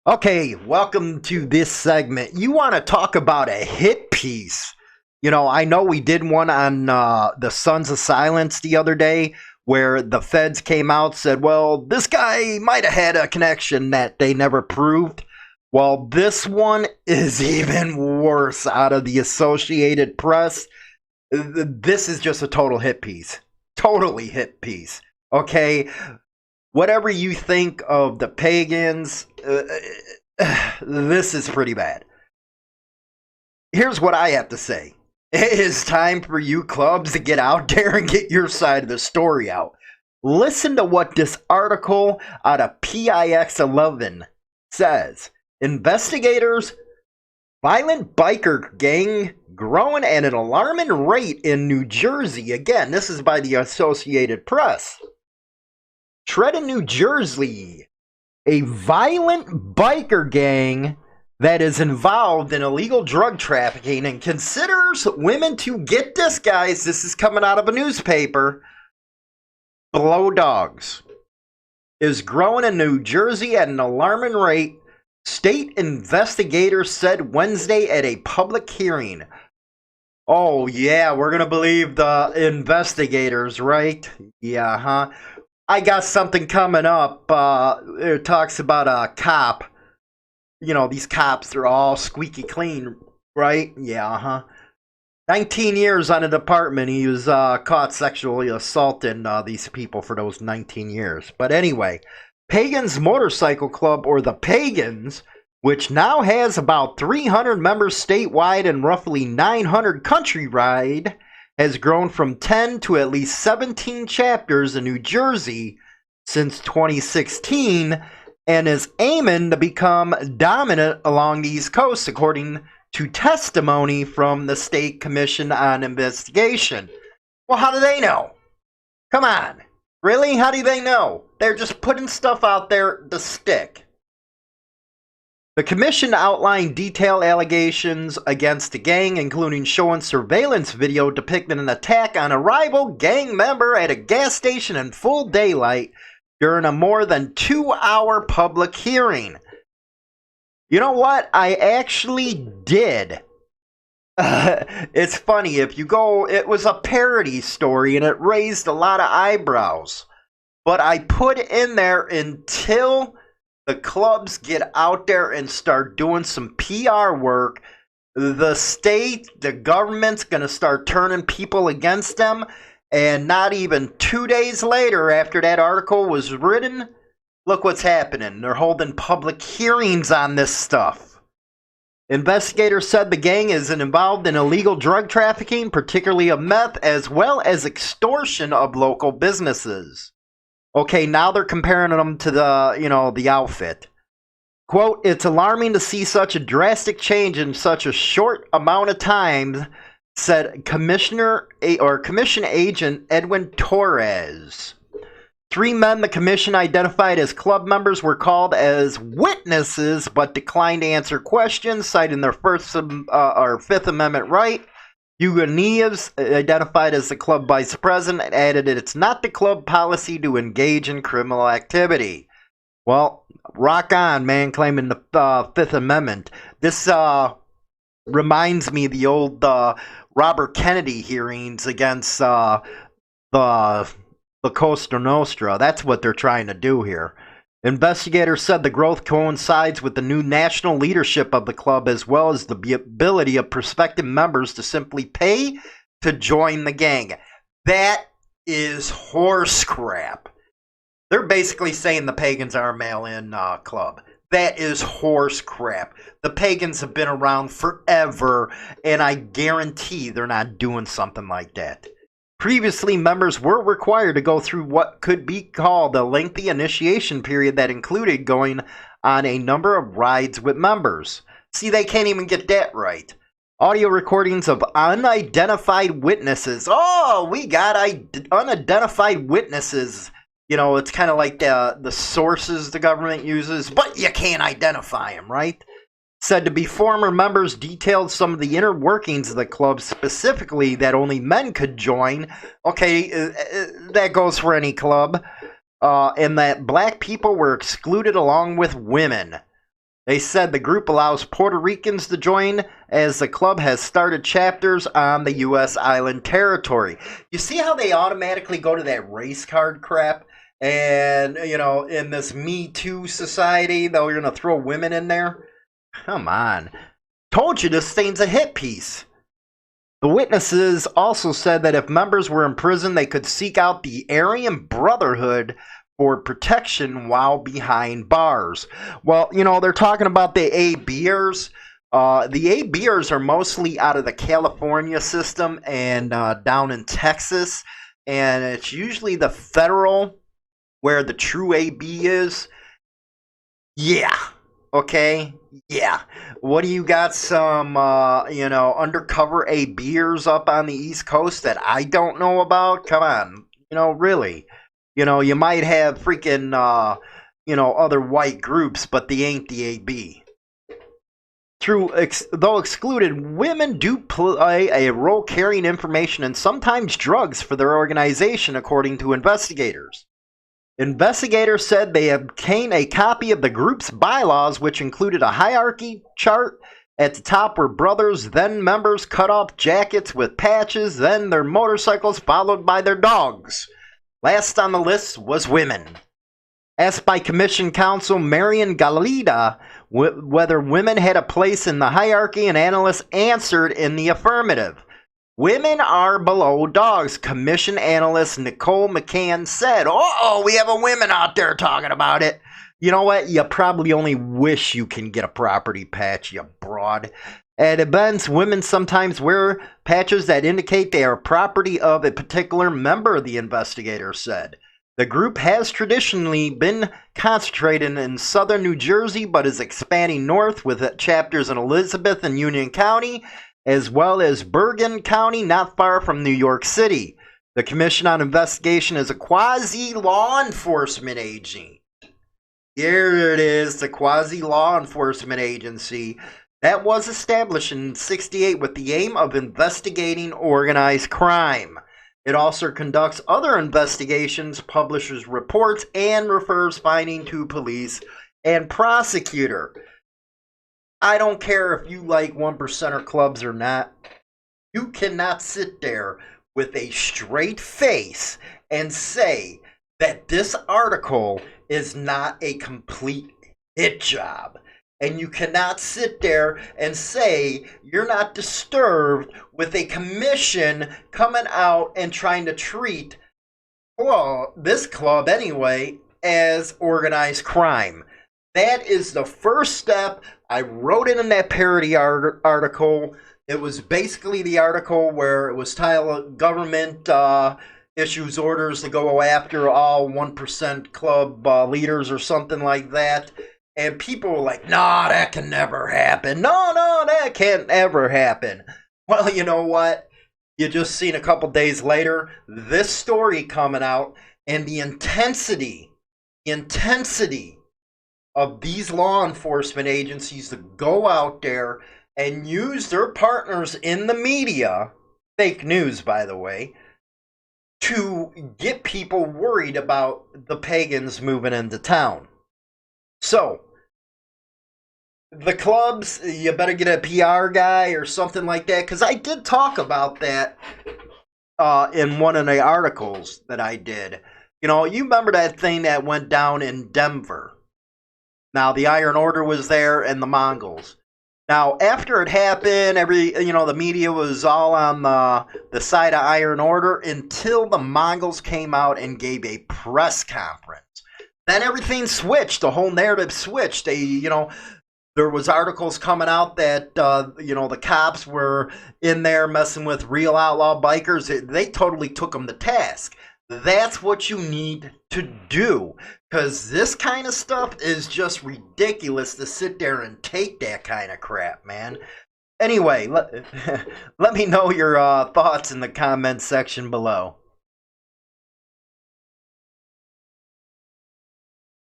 Okay, welcome to this segment. You want to talk about a hit piece? I know we did one on the Sons of Silence the other day where the feds came out, said, well, this guy might have had a connection that they never proved. Well, this one is even worse out of the Associated Press. This is just a total hit piece. Totally hit piece. Okay? Whatever you think of the Pagans, this is pretty bad. Here's what I have to say. It is time for you clubs to get out there and get your side of the story out. Listen to what this article out of PIX 11 says. Investigators, violent biker gang growing at an alarming rate in New Jersey. Again, this is by the Associated Press. Trenton, New Jersey, a violent biker gang that is involved in illegal drug trafficking and considers women to, get this, guys, this is coming out of a newspaper, blow dogs, is growing in New Jersey at an alarming rate, state investigators said Wednesday at a public hearing. Oh, yeah, we're going to believe the investigators, right? Yeah, huh? I got something coming up. It talks about a cop. These cops, they're all squeaky clean, right? Yeah, 19 years on a department. He was caught sexually assaulting these people for those 19 years. But anyway, Pagans Motorcycle Club, or the Pagans, which now has about 300 members statewide and roughly 900 countrywide, has grown from 10 to at least 17 chapters in New Jersey since 2016 and is aiming to become dominant along the East Coast, according to testimony from the State Commission on Investigation. Well, how do they know? Come on. Really? How do they know? They're just putting stuff out there to stick. The commission outlined detailed allegations against the gang, including showing surveillance video depicting an attack on a rival gang member at a gas station in full daylight during a more than 2-hour public hearing. You know what? I actually did. It's funny, if you go, it was a parody story and it raised a lot of eyebrows. But I put in there until the clubs get out there and start doing some PR work, the state, the government's going to start turning people against them. And not even 2 days later, after that article was written, look what's happening. They're holding public hearings on this stuff. Investigators said the gang is involved in illegal drug trafficking, particularly of meth, as well as extortion of local businesses. Okay, now they're comparing them to the outfit. Quote, it's alarming to see such a drastic change in such a short amount of time, said Commission Agent Edwin Torres. 3 men the commission identified as club members were called as witnesses but declined to answer questions, citing their Fifth Amendment right. Hugo Nieves, identified as the club vice president, added that it's not the club policy to engage in criminal activity. Well, rock on, man, claiming the Fifth Amendment. This reminds me of the old Robert Kennedy hearings against the Cosa Nostra. That's what they're trying to do here. Investigators said the growth coincides with the new national leadership of the club, as well as the ability of prospective members to simply pay to join the gang. That is horse crap. They're basically saying the Pagans are a mail-in club. That is horse crap. The Pagans have been around forever, and I guarantee they're not doing something like that. Previously, members were required to go through what could be called a lengthy initiation period that included going on a number of rides with members. See, they can't even get that right. Audio recordings of unidentified witnesses. Oh, we got unidentified witnesses. It's kind of like the sources the government uses, but you can't identify them, right? Said to be former members, detailed some of the inner workings of the club, specifically that only men could join. Okay, that goes for any club. And that black people were excluded along with women. They said the group allows Puerto Ricans to join as the club has started chapters on the U.S. island territory. You see how they automatically go to that race card crap? And, in this Me Too society, they're going to throw women in there? Come on. Told you this thing's a hit piece. The witnesses also said that if members were in prison, they could seek out the Aryan Brotherhood for protection while behind bars. Well, they're talking about the ABers. The ABers are mostly out of the California system and down in Texas. And it's usually the federal where the true AB is. Yeah. Okay. Yeah. What do you got? Some, undercover ABers up on the East Coast that I don't know about? Come on. Really. You might have freaking, other white groups, but they ain't the AB. Though excluded, women do play a role carrying information and sometimes drugs for their organization, according to investigators. Investigators said they obtained a copy of the group's bylaws, which included a hierarchy chart. At the top were brothers, then members, cut off jackets with patches, then their motorcycles, followed by their dogs. Last on the list was women. Asked by Commission Counsel Marian Galida whether women had a place in the hierarchy, an analyst answered in the affirmative. Women are below dogs, Commission Analyst Nicole McCann said. Uh-oh, we have a woman out there talking about it. You know what? You probably only wish you can get a property patch, you broad. At events, women sometimes wear patches that indicate they are property of a particular member, the investigator said. The group has traditionally been concentrated in southern New Jersey, but is expanding north with chapters in Elizabeth and Union County, as well as Bergen County, not far from New York City. The Commission on Investigation is a quasi-law enforcement agency. Here it is, the quasi-law enforcement agency that was established in 1968 with the aim of investigating organized crime. It also conducts other investigations, publishes reports, and refers finding to police and prosecutor. I don't care if you like 1%er clubs or not. You cannot sit there with a straight face and say that this article is not a complete hit job. And you cannot sit there and say you're not disturbed with a commission coming out and trying to treat, well, this club anyway, as organized crime. That is the first step. I wrote it in that parody article. It was basically the article where it was titled Government Issues Orders to Go After All 1% Club Leaders or something like that. And people were like, nah, that can never happen. No, that can't ever happen. Well, you know what? You just seen a couple days later, this story coming out, and the intensity of these law enforcement agencies to go out there and use their partners in the media, fake news, by the way, to get people worried about the Pagans moving into town. So, the clubs, you better get a PR guy or something like that, because I did talk about that in one of the articles that I did. You remember that thing that went down in Denver. Now, the Iron Order was there and the Mongols. Now, after it happened, the media was all on the side of Iron Order until the Mongols came out and gave a press conference. Then everything switched. The whole narrative switched. There was articles coming out that, the cops were in there messing with real outlaw bikers. They totally took them to task. That's what you need to do. Because this kind of stuff is just ridiculous to sit there and take that kind of crap, man. Anyway, let me know your thoughts in the comments section below.